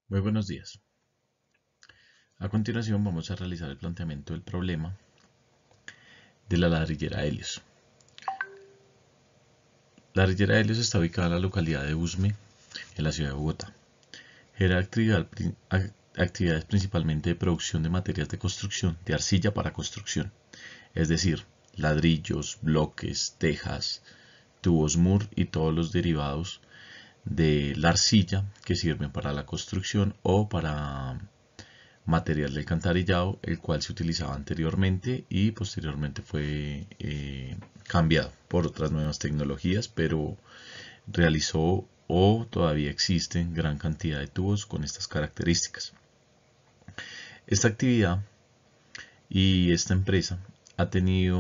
Muy buenos días. A continuación vamos a realizar el planteamiento del problema de la ladrillera Helios. La ladrillera Helios está ubicada en la localidad de Usme, en la ciudad de Bogotá. Genera actividades principalmente de producción de materias de construcción, de arcilla para construcción, es decir, ladrillos, bloques, tejas, tubos MUR y todos los derivados de la arcilla que sirven para la construcción o para material de alcantarillado, el cual se utilizaba anteriormente y posteriormente fue cambiado por otras nuevas tecnologías, pero realizó o todavía existen gran cantidad de tubos con estas características. Esta actividad y esta empresa ha tenido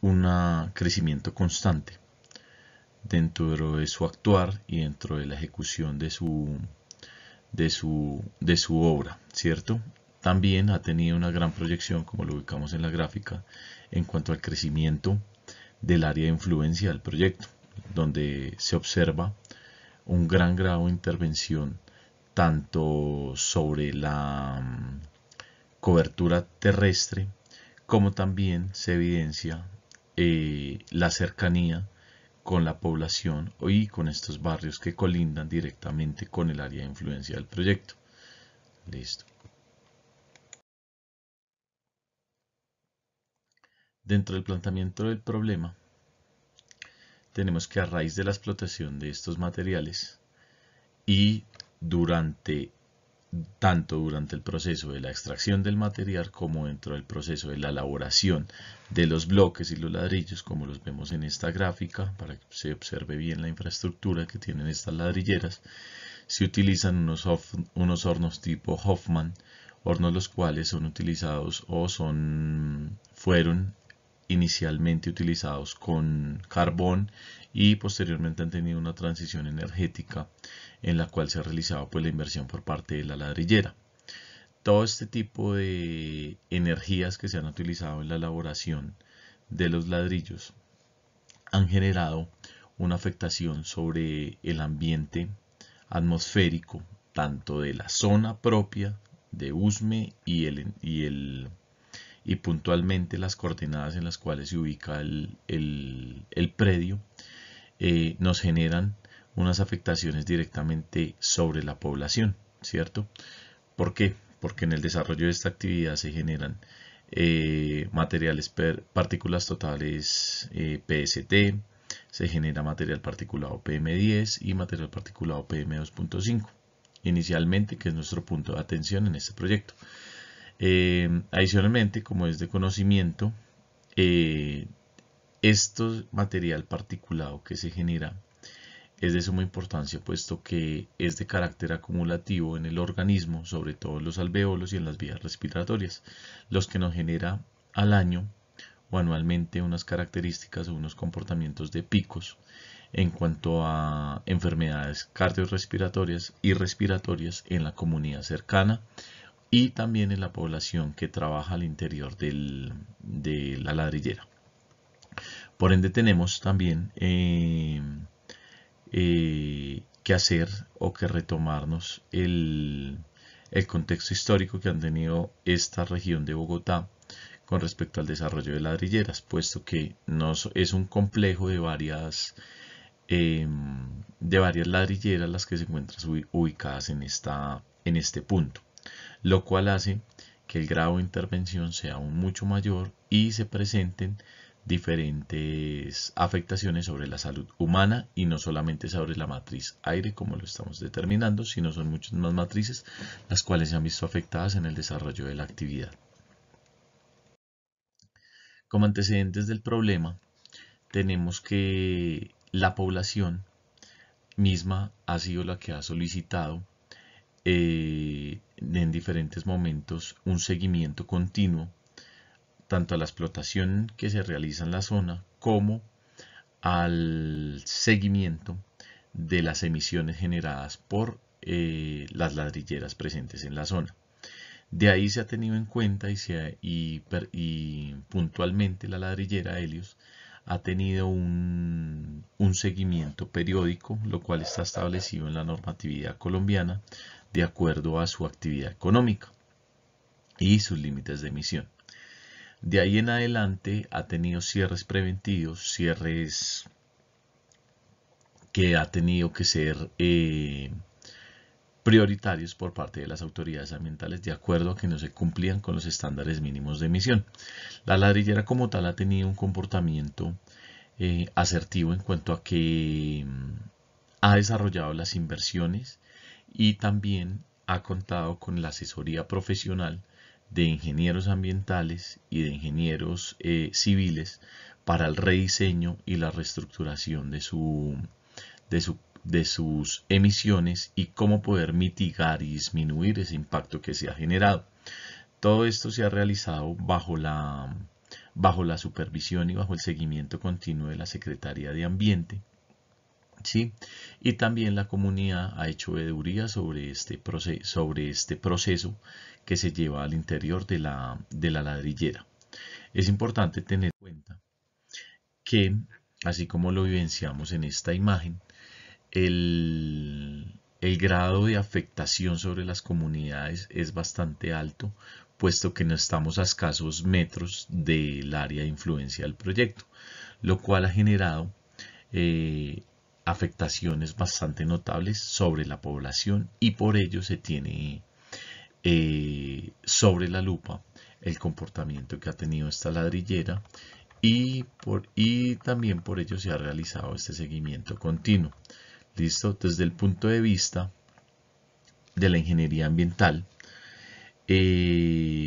un crecimiento constante dentro de su actuar y dentro de la ejecución de su obra, ¿cierto? También ha tenido una gran proyección, como lo ubicamos en la gráfica, en cuanto al crecimiento del área de influencia del proyecto, donde se observa un gran grado de intervención tanto sobre la cobertura terrestre como también se evidencia la cercanía con la población y con estos barrios que colindan directamente con el área de influencia del proyecto. Listo. Dentro del planteamiento del problema, tenemos que a raíz de la explotación de estos materiales y durante tanto durante el proceso de la extracción del material como dentro del proceso de la elaboración de los bloques y los ladrillos, como los vemos en esta gráfica, para que se observe bien la infraestructura que tienen estas ladrilleras, se utilizan unos hornos tipo Hoffman, hornos los cuales son utilizados o fueron inicialmente utilizados con carbón y posteriormente han tenido una transición energética en la cual se ha realizado pues, la inversión por parte de la ladrillera. Todo este tipo de energías que se han utilizado en la elaboración de los ladrillos han generado una afectación sobre el ambiente atmosférico tanto de la zona propia de Usme y puntualmente las coordenadas en las cuales se ubica el predio nos generan unas afectaciones directamente sobre la población, ¿cierto? ¿Por qué? Porque en el desarrollo de esta actividad se generan materiales partículas totales PST, se genera material particulado PM10 y material particulado PM2.5 inicialmente, que es nuestro punto de atención en este proyecto. Adicionalmente, como es de conocimiento, este material particulado que se genera es de suma importancia puesto que es de carácter acumulativo en el organismo, sobre todo en los alveolos y en las vías respiratorias, los que nos genera al año o anualmente unas características o unos comportamientos de picos en cuanto a enfermedades cardiorrespiratorias y respiratorias en la comunidad cercana y también en la población que trabaja al interior de la ladrillera. Por ende tenemos también que hacer o que retomarnos el contexto histórico que han tenido esta región de Bogotá con respecto al desarrollo de ladrilleras, puesto que es un complejo de varias ladrilleras las que se encuentran ubicadas en este punto, lo cual hace que el grado de intervención sea aún mucho mayor y se presenten diferentes afectaciones sobre la salud humana y no solamente sobre la matriz aire como lo estamos determinando, sino son muchas más matrices las cuales se han visto afectadas en el desarrollo de la actividad. Como antecedentes del problema, tenemos que la población misma ha sido la que ha solicitado en diferentes momentos un seguimiento continuo tanto a la explotación que se realiza en la zona como al seguimiento de las emisiones generadas por las ladrilleras presentes en la zona. De ahí se ha tenido en cuenta y puntualmente la ladrillera Helios ha tenido un seguimiento periódico, lo cual está establecido en la normatividad colombiana, de acuerdo a su actividad económica y sus límites de emisión. De ahí en adelante ha tenido cierres preventivos, cierres que ha tenido que ser prioritarios por parte de las autoridades ambientales de acuerdo a que no se cumplían con los estándares mínimos de emisión. La ladrillera como tal ha tenido un comportamiento asertivo en cuanto a que ha desarrollado las inversiones y también ha contado con la asesoría profesional de ingenieros ambientales y de ingenieros civiles para el rediseño y la reestructuración de sus emisiones y cómo poder mitigar y disminuir ese impacto que se ha generado. Todo esto se ha realizado bajo la supervisión y bajo el seguimiento continuo de la Secretaría de Ambiente. ¿Sí? Y también la comunidad ha hecho veeduría sobre este proceso que se lleva al interior de la ladrillera. Es importante tener en cuenta que, así como lo vivenciamos en esta imagen, el grado de afectación sobre las comunidades es bastante alto, puesto que no estamos a escasos metros del área de influencia del proyecto, lo cual ha generado afectaciones bastante notables sobre la población y por ello se tiene sobre la lupa el comportamiento que ha tenido esta ladrillera y también por ello se ha realizado este seguimiento continuo. ¿Listo? Desde el punto de vista de la ingeniería ambiental,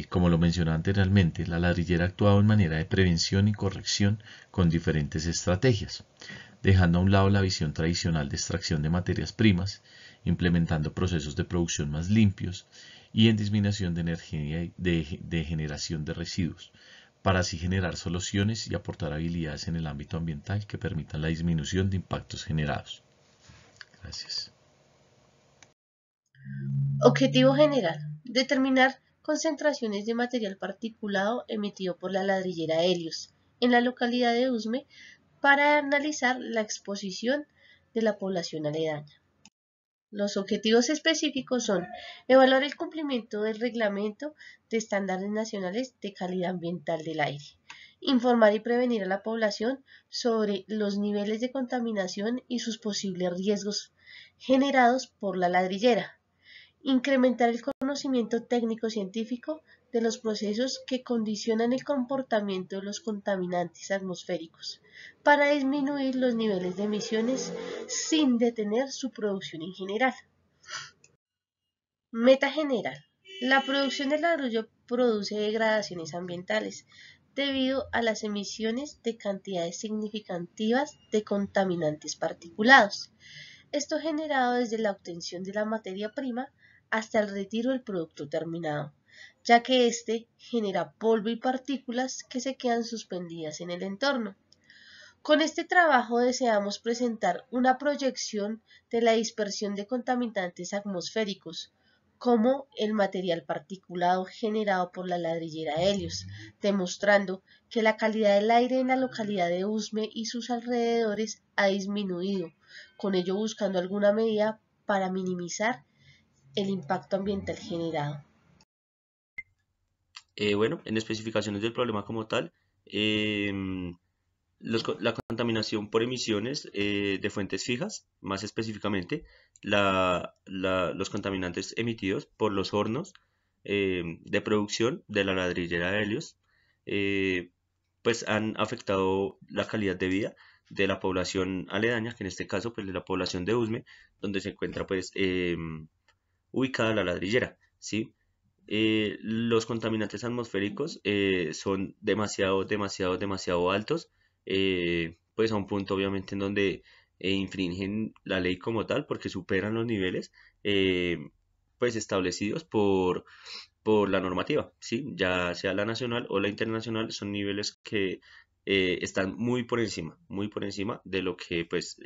como lo mencioné anteriormente, la ladrillera ha actuado en manera de prevención y corrección con diferentes estrategias, dejando a un lado la visión tradicional de extracción de materias primas, implementando procesos de producción más limpios y en disminución de energía de generación de residuos, para así generar soluciones y aportar habilidades en el ámbito ambiental que permitan la disminución de impactos generados. Gracias. Objetivo general: determinar concentraciones de material particulado emitido por la ladrillera Helios en la localidad de Usme para analizar la exposición de la población aledaña. Los objetivos específicos son evaluar el cumplimiento del reglamento de estándares nacionales de calidad ambiental del aire, informar y prevenir a la población sobre los niveles de contaminación y sus posibles riesgos generados por la ladrillera, incrementar el conocimiento técnico-científico de los procesos que condicionan el comportamiento de los contaminantes atmosféricos para disminuir los niveles de emisiones sin detener su producción en general. Meta general: la producción de ladrillo produce degradaciones ambientales debido a las emisiones de cantidades significativas de contaminantes particulados. Esto generado desde la obtención de la materia prima hasta el retiro del producto terminado, ya que éste genera polvo y partículas que se quedan suspendidas en el entorno. Con este trabajo deseamos presentar una proyección de la dispersión de contaminantes atmosféricos, como el material particulado generado por la ladrillera Helios, demostrando que la calidad del aire en la localidad de Usme y sus alrededores ha disminuido, con ello buscando alguna medida para minimizar el impacto ambiental generado. Bueno, en especificaciones del problema como tal, la contaminación por emisiones de fuentes fijas, más específicamente los contaminantes emitidos por los hornos de producción de la ladrillera de Helios, eh, pues han afectado la calidad de vida de la población aledaña, que en este caso pues de la población de Usme, donde se encuentra pues ubicada la ladrillera, ¿sí? Los contaminantes atmosféricos son demasiado altos, pues a un punto obviamente en donde infringen la ley como tal, porque superan los niveles eh, pues establecidos por la normativa, ¿sí? Ya sea la nacional o la internacional, son niveles que están muy por encima de lo que pues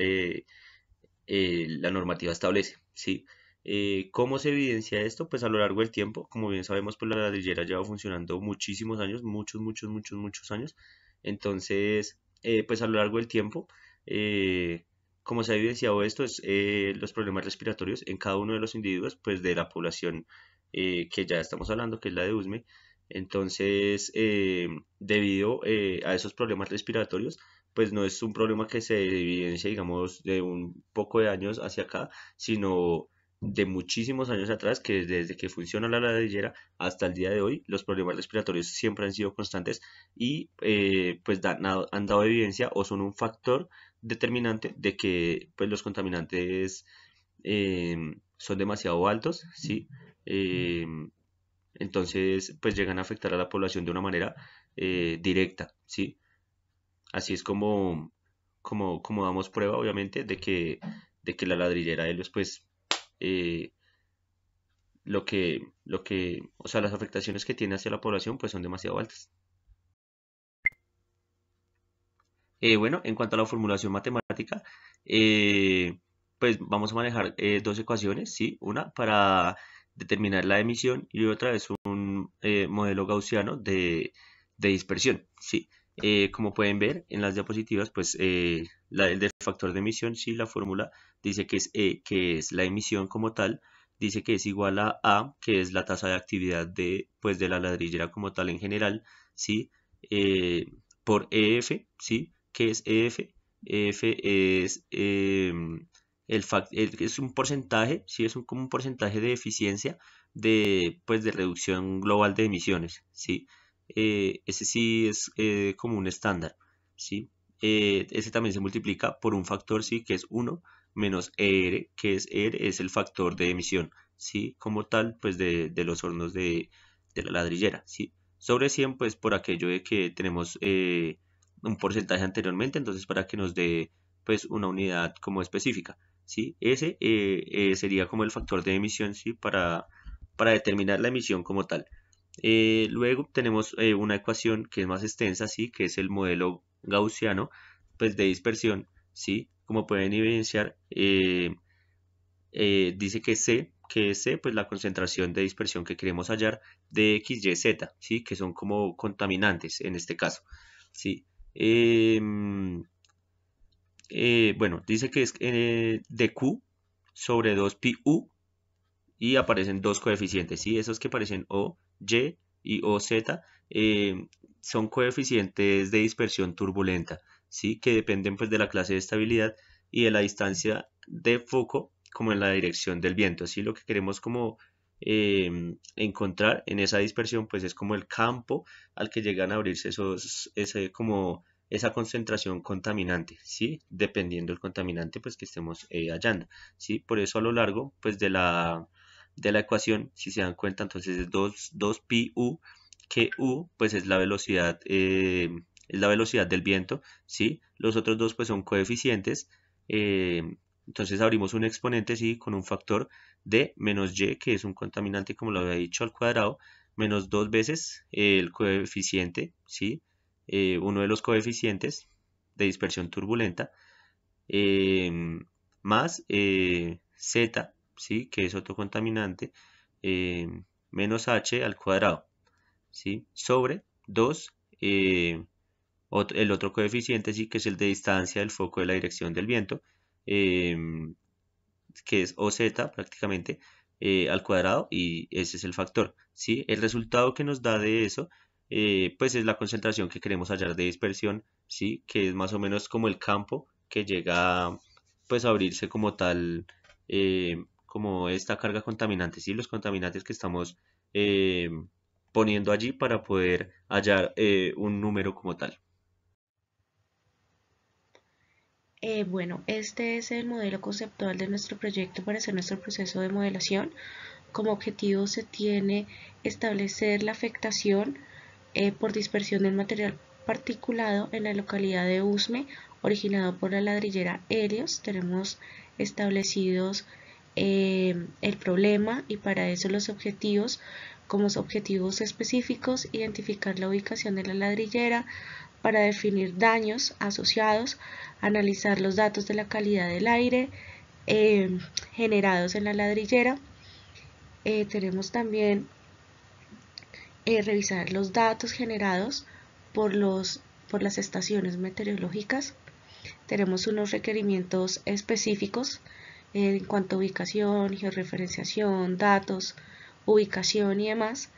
la normativa establece, ¿sí? ¿Cómo se evidencia esto? Pues a lo largo del tiempo, como bien sabemos, pues la ladrillera lleva funcionando muchísimos años, muchos años. Entonces, pues a lo largo del tiempo, como se ha evidenciado esto, es los problemas respiratorios en cada uno de los individuos, pues de la población que ya estamos hablando, que es la de USME. Entonces, debido a esos problemas respiratorios, pues no es un problema que se evidencia, digamos, de un poco de años hacia acá, sino de muchísimos años atrás, que desde que funciona la ladrillera hasta el día de hoy, los problemas respiratorios siempre han sido constantes y pues han dado evidencia o son un factor determinante de que pues los contaminantes son demasiado altos, ¿sí? Entonces pues llegan a afectar a la población de una manera directa, ¿sí? Así es como damos prueba, obviamente, de que la ladrillera de Helios, pues, eh, o sea, las afectaciones que tiene hacia la población, pues son demasiado altas. Bueno, en cuanto a la formulación matemática, eh, pues vamos a manejar dos ecuaciones, ¿sí? Una para determinar la emisión y otra es un modelo gaussiano de dispersión, ¿sí? Como pueden ver en las diapositivas, pues el del factor de emisión, sí, la fórmula dice que es E, que es la emisión como tal, dice que es igual a A, que es la tasa de actividad pues, de la ladrillera como tal en general, ¿sí? Eh, por EF, ¿sí? ¿Qué es EF? EF es, es un porcentaje, sí, como un porcentaje de eficiencia pues, de reducción global de emisiones, ¿sí? Ese sí es como un estándar, ¿sí? Ese también se multiplica por un factor, ¿sí? Que es 1 menos ER, que es el factor de emisión, ¿sí? Como tal, pues de los hornos de la ladrillera, ¿sí? Sobre 100, pues por aquello de que tenemos un porcentaje anteriormente, entonces para que nos dé pues una unidad como específica, ¿sí? Ese sería como el factor de emisión, ¿sí? Para determinar la emisión como tal. Luego tenemos una ecuación que es más extensa, ¿sí? Que es el modelo gaussiano pues, de dispersión, ¿sí? Como pueden evidenciar, dice que es C, pues la concentración de dispersión que queremos hallar de X, Y, Z, ¿sí? Que son como contaminantes en este caso, ¿sí? Bueno, dice que es de Q sobre 2 pi U y aparecen dos coeficientes, ¿sí? Esos que aparecen O, Y y O, Z son coeficientes de dispersión turbulenta, ¿sí? Que dependen pues de la clase de estabilidad y de la distancia de foco como en la dirección del viento, ¿sí? Lo que queremos como encontrar en esa dispersión pues es como el campo al que llegan a abrirse esa concentración contaminante, ¿sí? Dependiendo del contaminante pues que estemos hallando, ¿sí? Por eso a lo largo pues de la ecuación, si se dan cuenta, entonces es 2 pi u, que u pues es la velocidad del viento, ¿sí? Los otros dos pues son coeficientes, eh, entonces abrimos un exponente, ¿sí? Con un factor de menos y, que es un contaminante, como lo había dicho, al cuadrado, menos dos veces el coeficiente, ¿sí? Uno de los coeficientes de dispersión turbulenta, eh, más z, ¿sí? Que es otro contaminante, eh, menos h al cuadrado, ¿sí? Sobre 2, el otro coeficiente, ¿sí? Que es el de distancia del foco de la dirección del viento, que es OZ prácticamente, al cuadrado, y ese es el factor, ¿sí? El resultado que nos da de eso, pues es la concentración que queremos hallar de dispersión, ¿sí? Que es más o menos como el campo que llega pues a abrirse como tal, como esta carga contaminante, ¿sí? Los contaminantes que estamos poniendo allí para poder hallar un número como tal. Bueno, este es el modelo conceptual de nuestro proyecto para hacer nuestro proceso de modelación. Como objetivo se tiene establecer la afectación por dispersión del material particulado en la localidad de Usme, originado por la ladrillera Helios. Tenemos establecidos el problema y para eso los objetivos. Como objetivos específicos, identificar la ubicación de la ladrillera para definir daños asociados, analizar los datos de la calidad del aire generados en la ladrillera. Tenemos también revisar los datos generados por las estaciones meteorológicas. tenemos unos requerimientos específicos en cuanto a ubicación, georreferenciación, datos, ubicación y demás.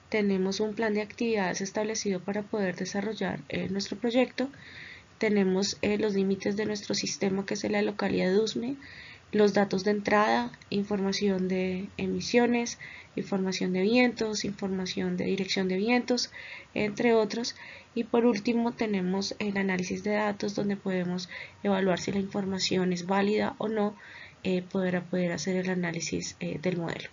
Tenemos un plan de actividades establecido para poder desarrollar nuestro proyecto. Tenemos los límites de nuestro sistema, que es la localidad de USME, los datos de entrada, información de emisiones, información de vientos, información de dirección de vientos, entre otros. Y por último tenemos el análisis de datos, donde podemos evaluar si la información es válida o no, poder hacer el análisis del modelo.